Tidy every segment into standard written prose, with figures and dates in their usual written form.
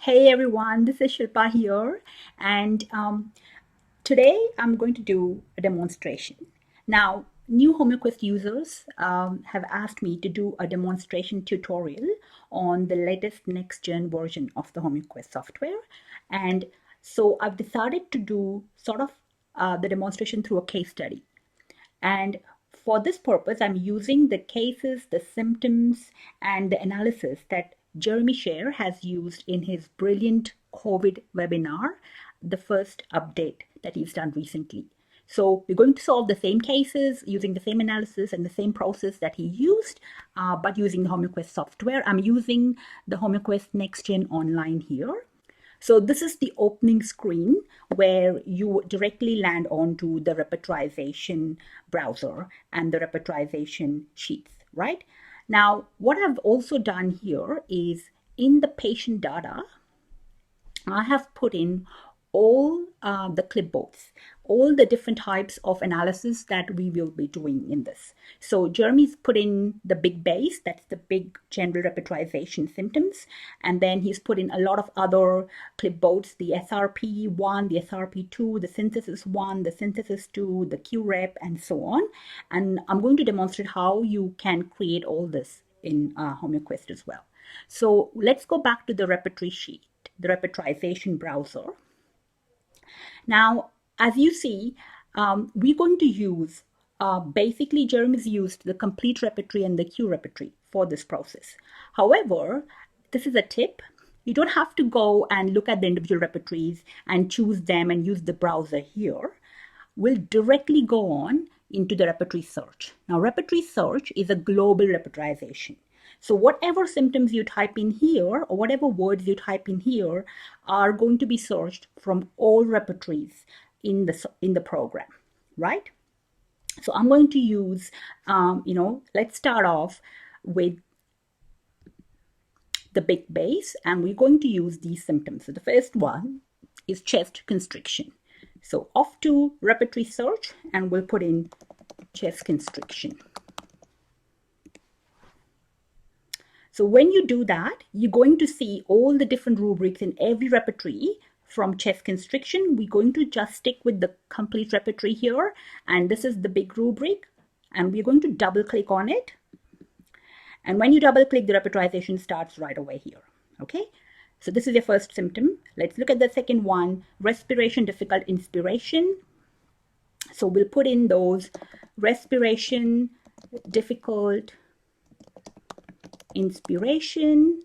Hey everyone, this is Shilpa here, and today I'm going to do a demonstration. Now, new HomeoQuest users have asked me to do a demonstration tutorial on the latest next-gen version of the HomeoQuest software, and so I've decided to do sort of the demonstration through a case study. And for this purpose, I'm using the cases, the symptoms, and the analysis that Jeremy Sherr has used in his brilliant COVID webinar, the first update that he's done recently. So we're going to solve the same cases using the same analysis and the same process that he used, but using the HomeoQuest software. I'm using the HomeoQuest Next Gen Online here. So this is the opening screen where you directly land onto the Repertorization browser and the Repertorization sheets, right? Now, what I've also done here is in the patient data, I have put in all the clipboards, all the different types of analysis that we will be doing in this. So Jeremy's put in the big base, that's the big general repertorization symptoms. And then he's put in a lot of other clipboards, the SRP1, the SRP2, the synthesis 1, the synthesis 2, the QREP, and so on. And I'm going to demonstrate how you can create all this in HomeoQuest as well. So let's go back to the repertory sheet, the Repertorization browser. Now, as you see, we're going to use, basically Jeremy's used the complete repertory and the Q repertory for this process. However, this is a tip. You don't have to go and look at the individual repertories and choose them and use the browser here. We'll directly go on into the repertory search. Now, repertory search is a global repertorization. So whatever symptoms you type in here or whatever words you type in here are going to be searched from all repertories in the program, right? So I'm going to use, let's start off with the big base, and we're going to use these symptoms. So the first one is chest constriction. So off to repertory search, and we'll put in chest constriction. So when you do that, you're going to see all the different rubrics in every repertory from chest constriction. We're going to just stick with the complete repertory here. And this is the big rubric. And we're going to double click on it. And when you double click, the repertorization starts right away here. Okay. So this is your first symptom. Let's look at the second one, respiration, difficult inspiration. So we'll put in those respiration, difficult inspiration.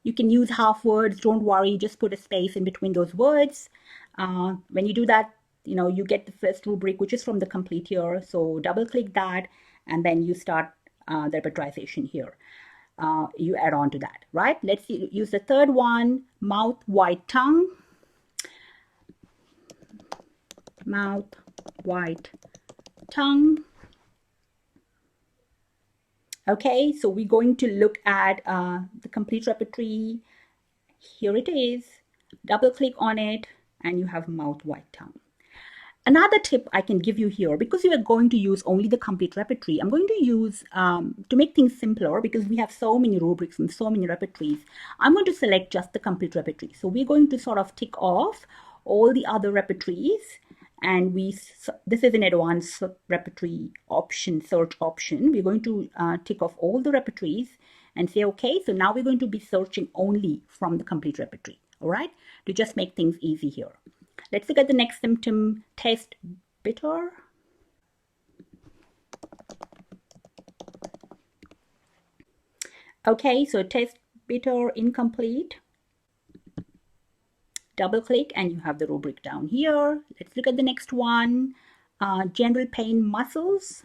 You can use half words, don't worry, just put a space in between those words. When you do that, you get the first rubric, which is from the complete here. So double click that, and then you start the repertorization here. You add on to that, right? Let's use the third one, mouth, white tongue. Mouth, white tongue. Okay, so we're going to look at the complete repertory. Here it is. Double click on it, and you have mouth, white tongue. Another tip I can give you here, because you are going to use only the complete repertory, I'm going to use, to make things simpler, because we have so many rubrics and so many repertories, I'm going to select just the complete repertory. So we're going to sort of tick off all the other repertories, and this is an advanced repertory option, search option. We're going to tick off all the repertories and say, okay, so now we're going to be searching only from the complete repertory, all right, to just make things easy here. Let's look at the next symptom, taste bitter. Okay, so taste bitter, incomplete. Double click and you have the rubric down here. Let's look at the next one, general pain, muscles.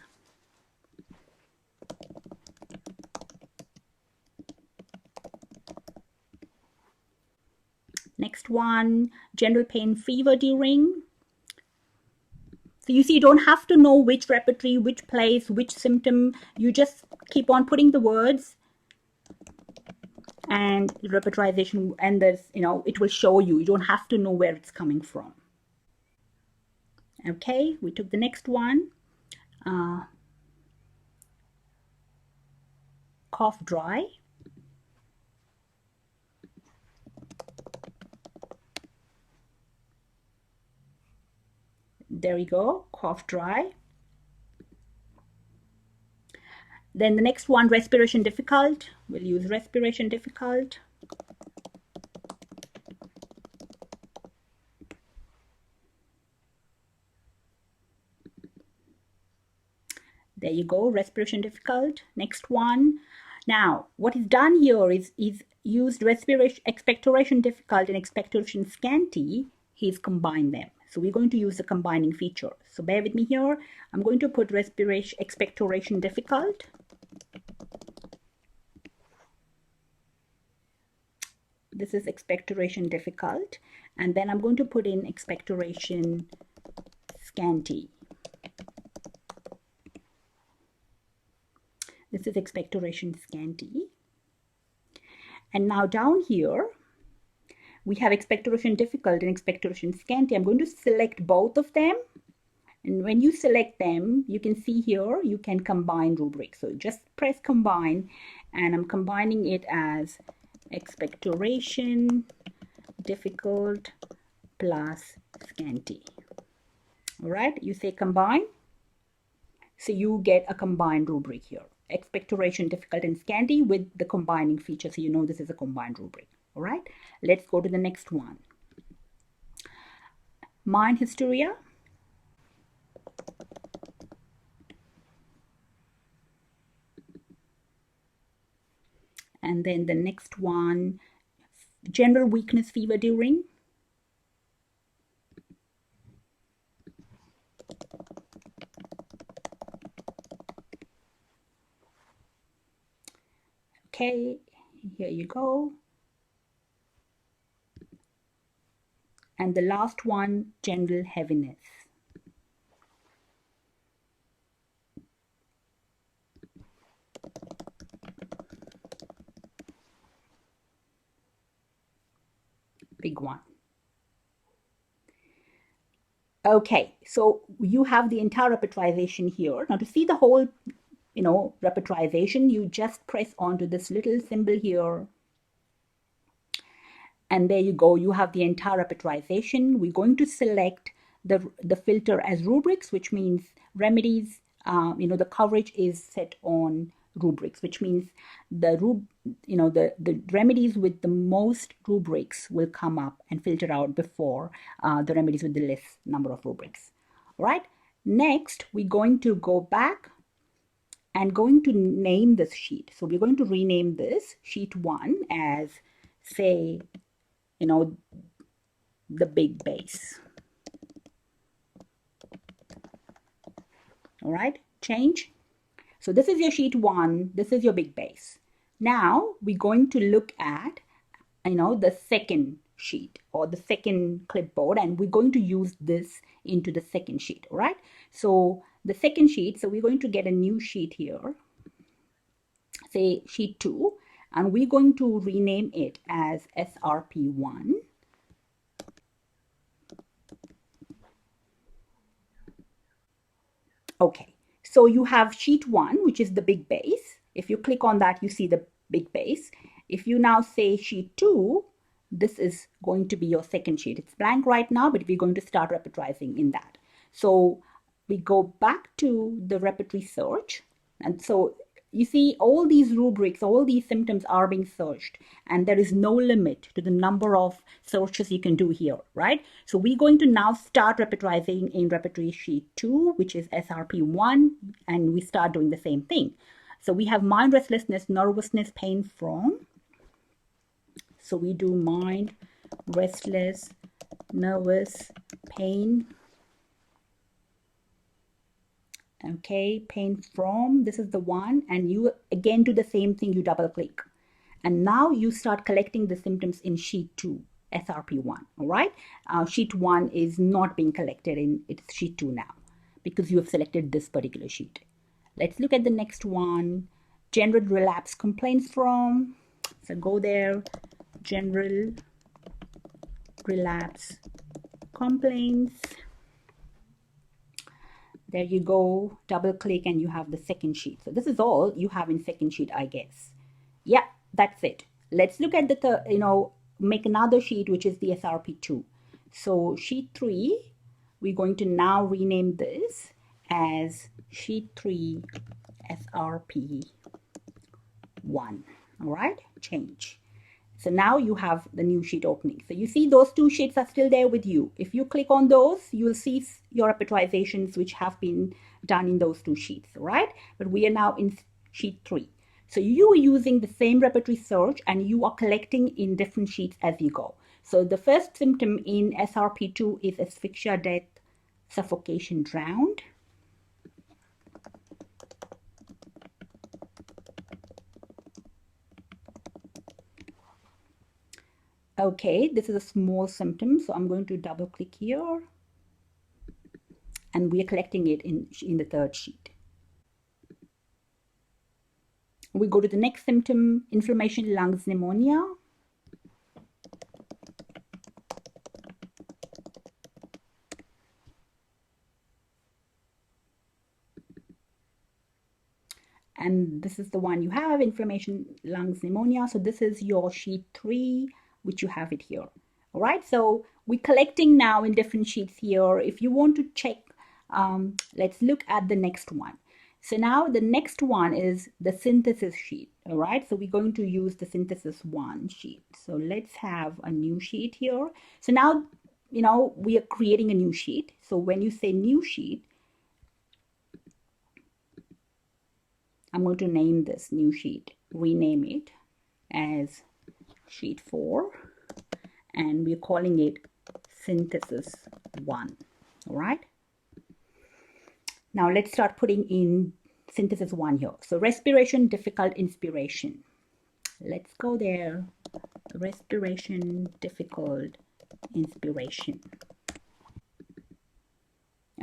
Next one, general pain, fever during. So you see, you don't have to know which repertory, which place, which symptom. You just keep on putting the words and repertorization, and there's, it will show you. You don't have to know where it's coming from. Okay, we took the next one. Cough dry. There we go, cough dry. Then the next one, respiration difficult. We'll use respiration difficult. There you go, respiration difficult. Next one. Now, what is done here is used respiration, expectoration difficult and expectoration scanty. He's combined them. So we're going to use the combining feature. So bear with me here. I'm going to put respiration, expectoration difficult. This is expectoration difficult. And then I'm going to put in expectoration scanty. This is expectoration scanty. And now down here, we have expectoration difficult and expectoration scanty. I'm going to select both of them. And when you select them, you can see here, you can combine rubric. So just press combine, and I'm combining it as expectoration difficult plus scanty. All right, you say combine. So you get a combined rubric here. Expectoration difficult and scanty with the combining feature. So you know this is a combined rubric. All right, let's go to the next one. Mind hysteria. And then the next one, general weakness fever during. Okay, here you go. And the last one, general heaviness. Big one. Okay, so you have the entire repertorization here. Now to see the whole, repertorization, you just press onto this little symbol here. And there you go, you have the entire repertorization. We're going to select the filter as rubrics, which means remedies. The coverage is set on rubrics, which means the remedies with the most rubrics will come up and filter out before the remedies with the less number of rubrics. All right. Next, we're going to go back and going to name this sheet. So we're going to rename this sheet 1 as, say, the big base. All right, change. So this is your sheet 1, this is your big base. Now we're going to look at, the second sheet or the second clipboard, and we're going to use this into the second sheet. All right, so the second sheet, so we're going to get a new sheet here, say sheet 2, and we're going to rename it as SRP1. Okay, so you have sheet 1, which is the big base. If you click on that, you see the big base. If you now say sheet 2, this is going to be your second sheet. It's blank right now, but we're going to start repertorizing in that. So we go back to the repertory search. And so you see all these rubrics, all these symptoms are being searched, and there is no limit to the number of searches you can do here, right? So we're going to now start repertorizing in repertory sheet 2, which is SRP1, and we start doing the same thing. So we have mind restlessness, nervousness, pain from. So we do mind, restless, nervous, pain. Okay, pain from, this is the one, and you again do the same thing, you double click. And now you start collecting the symptoms in sheet 2, SRP1, all right? Sheet 1 is not being collected in it's sheet 2 now because you have selected this particular sheet. Let's look at the next one, general relapse complaints from. So go there, general relapse complaints. There you go, double click and you have the second sheet. So this is all you have in second sheet, I guess. Yeah, that's it. Let's look at the make another sheet, which is the SRP2. So sheet 3, we're going to now rename this as sheet 3 SRP1. All right, change. So now you have the new sheet opening. So you see those two sheets are still there with you. If you click on those, you'll see your repertorizations which have been done in those two sheets, right? But we are now in sheet 3. So you are using the same repertory search and you are collecting in different sheets as you go. So the first symptom in SRP2 is asphyxia, death, suffocation, drowned. Okay, this is a small symptom, so I'm going to double click here. And we are collecting it in the third sheet. We go to the next symptom, inflammation, lungs, pneumonia. And this is the one you have, inflammation, lungs, pneumonia. So this is your sheet 3, which you have it here. All right, so we're collecting now in different sheets here. If you want to check, let's look at the next one. So now the next one is the synthesis sheet. All right, so we're going to use the synthesis 1 sheet. So let's have a new sheet here. So now, we are creating a new sheet. So when you say new sheet, I'm going to name this new sheet, rename it as sheet 4, and we're calling it synthesis 1. All right. Now let's start putting in synthesis 1 here. So respiration, difficult, inspiration. Let's go there. Respiration, difficult, inspiration.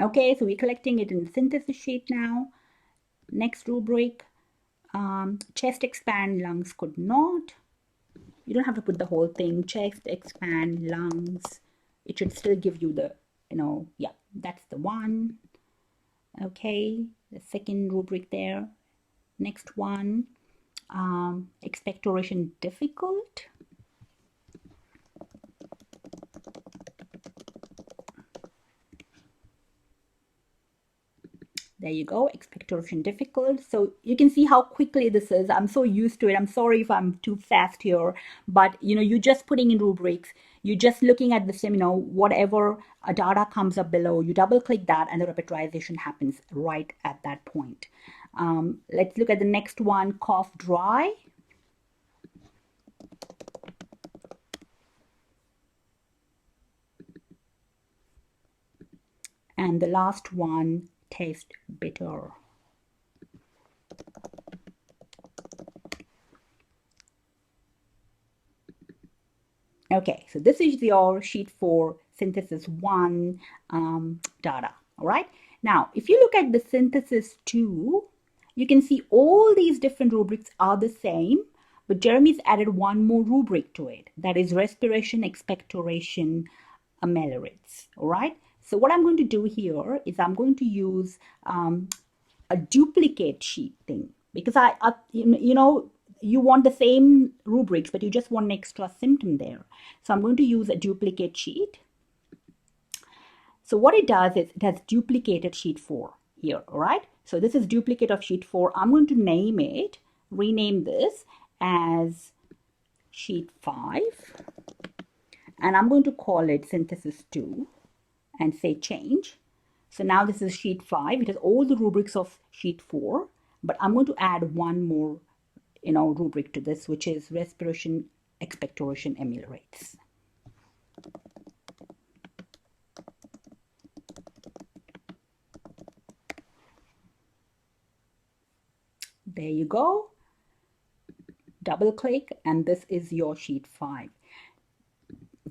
Okay, so we're collecting it in the synthesis sheet now. Next rubric, chest expand, lungs could not. You don't have to put the whole thing. Chest expand, lungs. It should still give you the, yeah, that's the one. Okay, the second rubric there. Next one, expectoration, difficult. There you go, expectoration, difficult. So you can see how quickly this is. I'm so used to it. I'm sorry if I'm too fast here, but you're just putting in rubrics. You're just looking at the same, whatever data comes up below, you double click that and the repertorization happens right at that point. Let's look at the next one, cough, dry. And the last one, taste bitter. Okay, so this is your sheet 4 synthesis 1 data. All right. Now, if you look at the synthesis 2, you can see all these different rubrics are the same, but Jeremy's added one more rubric to it. That is respiration, expectoration, ameliorates. All right. So what I'm going to do here is I'm going to use a duplicate sheet thing, because you want the same rubrics, but you just want an extra symptom there. So I'm going to use a duplicate sheet. So what it does is it has duplicated sheet 4 here, all right? So this is duplicate of sheet 4. I'm going to rename this as sheet 5. And I'm going to call it synthesis 2 and say change. So now this is sheet 5. It has all the rubrics of sheet 4, but I'm going to add one more rubric to this, which is respiration, expectoration, ameliorates. There you go. Double click, and this is your sheet 5.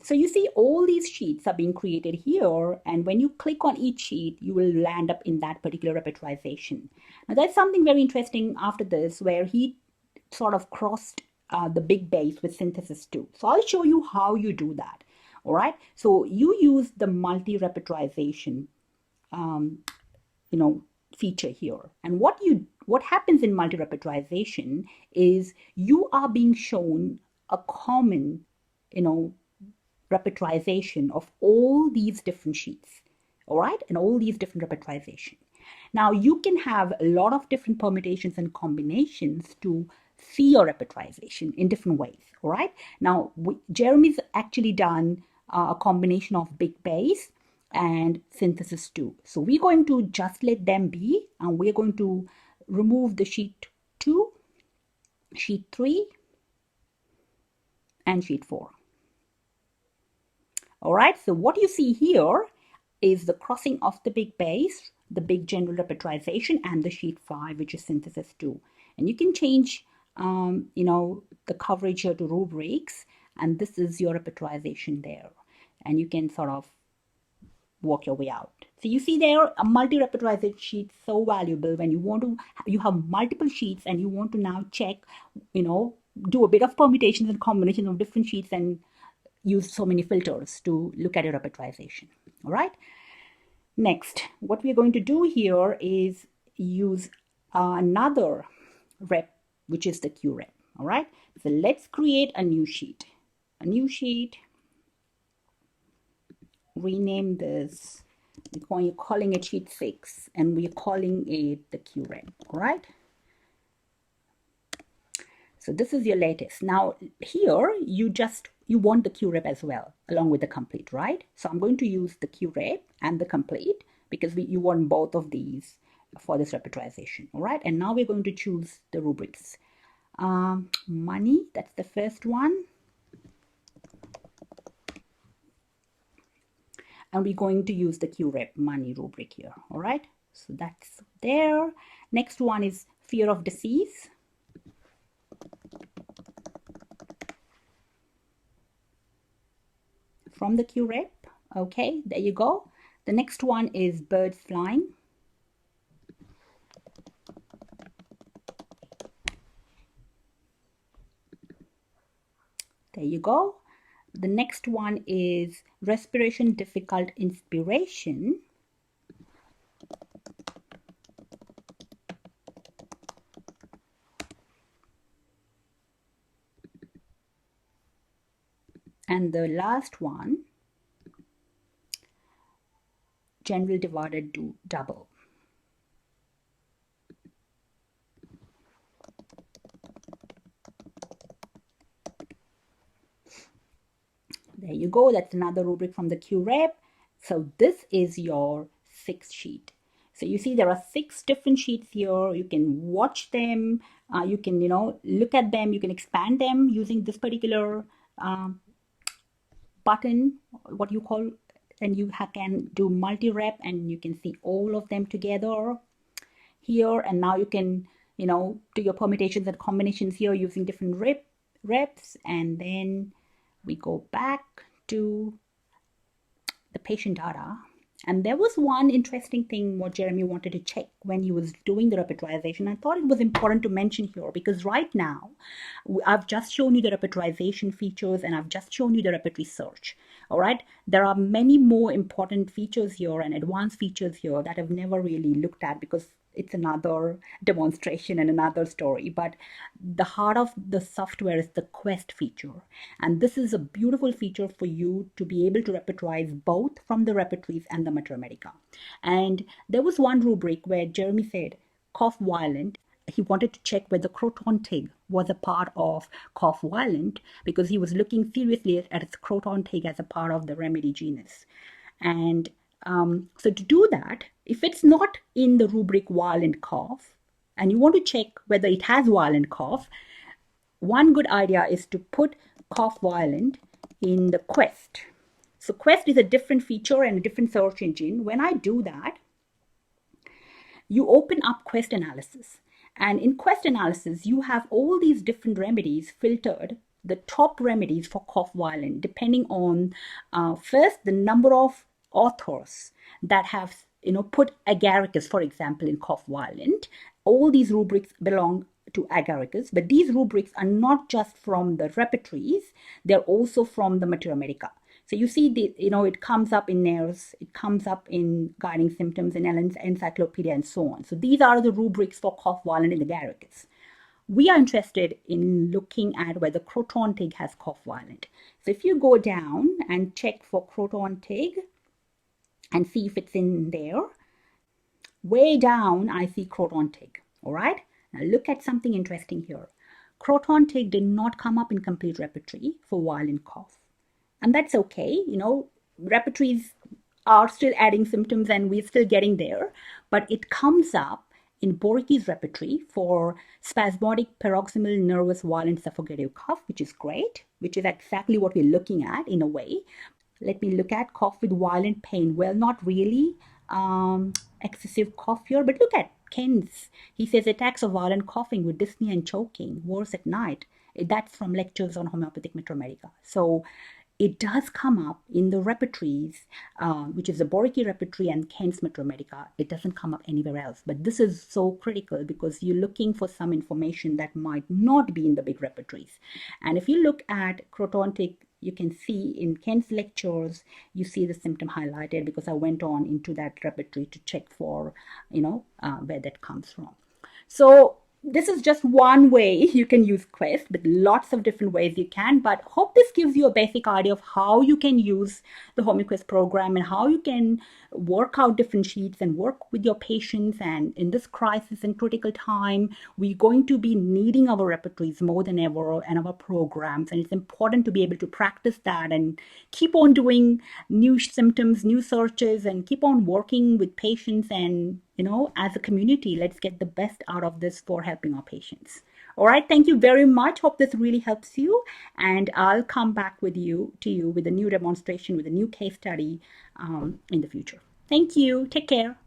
So you see all these sheets are being created here, and when you click on each sheet, you will land up in that particular repertorization. Now there's something very interesting after this where he sort of crossed the big base with synthesis 2. So I'll show you how you do that. All right. So you use the multi-repertorization, feature here. And what happens in multi-repertorization is you are being shown a common, repertorization of all these different sheets. all right, and all these different repertorization. Now you can have a lot of different permutations and combinations to see your repertorization in different ways, all right. Now Jeremy's actually done a combination of big base and synthesis 2. So we're going to just let them be, and we're going to remove the sheet 2, sheet 3, and sheet 4. All right, so what you see here is the crossing of the big base, the big general repertorization, and the sheet 5, which is synthesis 2. And you can change, the coverage here to rubrics, and this is your repertorization there. And you can sort of work your way out. So you see there, a multi-repertorization sheet so valuable when you have multiple sheets and you want to now check, do a bit of permutations and combinations of different sheets and use so many filters to look at your repertorization. All right. Next, what we're going to do here is use another rep, which is the Q rep. All right. So let's create a new sheet. Rename this. We're calling it sheet 6, and we're calling it the Q rep. All right. So this is your latest. Now here you want the Q rep as well along with the complete, right? So I'm going to use the Q rep and the complete because you want both of these for this repertorization. All right. And now we're going to choose the rubrics. Money, that's the first one. And we're going to use the Q rep money rubric here. All right. So that's there. Next one is fear of disease. From the Q rep. Okay, there you go. The next one is birds flying. There you go. The next one is respiration difficult inspiration. And the last one, general divided to double. There you go. That's another rubric from the Q rep. So this is your 6th sheet. So you see there are 6 different sheets here. You can watch them. You can, look at them. You can expand them using this particular button, what you call, and you can do multi-rep and you can see all of them together here. And now you can, do your permutations and combinations here using different reps. And then we go back to the patient data. And there was one interesting thing what Jeremy wanted to check when he was doing the repertorization. I thought it was important to mention here because right now I've just shown you the repertorization features and I've just shown you the repertory search. All right. There are many more important features here and advanced features here that I've never really looked at because it's another demonstration and another story. But the heart of the software is the Quest feature. And this is a beautiful feature for you to be able to repertorize both from the repertories and the Mathematica. And there was one rubric where Jeremy said, cough violent. He wanted to check whether croton tig was a part of cough violent because he was looking seriously at its croton tig as a part of the remedy genus. And so to do that, if it's not in the rubric violent cough, and you want to check whether it has violent cough, one good idea is to put cough violent in the Quest. So Quest is a different feature and a different search engine. When I do that, you open up Quest analysis. And in Quest analysis, you have all these different remedies filtered, the top remedies for cough violent, depending on first the number of authors that have put agaricus, for example, in cough violent. All these rubrics belong to agaricus, but these rubrics are not just from the repertories, they're also from the Mathematica. So you see, it comes up in NAIRS, it comes up in guiding symptoms in Ellen's encyclopedia and so on. So these are the rubrics for cough violent in the agaricus. We are interested in looking at whether croton tig has cough violent. So if you go down and check for croton tig, and see if it's in there. Way down, I see croton tick. All right. Now look at something interesting here. Croton tick did not come up in complete repertory for violent cough. And that's okay. Repertories are still adding symptoms and we're still getting there. But it comes up in Boricki's repertory for spasmodic paroxysmal nervous violent suffocative cough, which is great, which is exactly what we're looking at in a way. Let me look at cough with violent pain. Well, not really excessive cough here, but look at Ken's. He says attacks of violent coughing with dyspnea and choking, worse at night. That's from lectures on homeopathic metromedica. So it does come up in the repertories, which is the Boricki repertory and Ken's metromedica. It doesn't come up anywhere else. But this is so critical because you're looking for some information that might not be in the big repertories. And if you look at croton tick, you can see in Ken's lectures, you see the symptom highlighted because I went on into that repertory to check for, where that comes from. So this is just one way you can use Quest, but lots of different ways you can. But hope this gives you a basic idea of how you can use the HomeoQuest program and how you can work out different sheets and work with your patients. And in this crisis and critical time, we're going to be needing our repertories more than ever and our programs. And it's important to be able to practice that and keep on doing new symptoms, new searches, and keep on working with patients. And as a community, let's get the best out of this for helping our patients. All right, thank you very much. Hope this really helps you. And I'll come back to you with a new demonstration, with a new case study in the future. Thank you. Take care.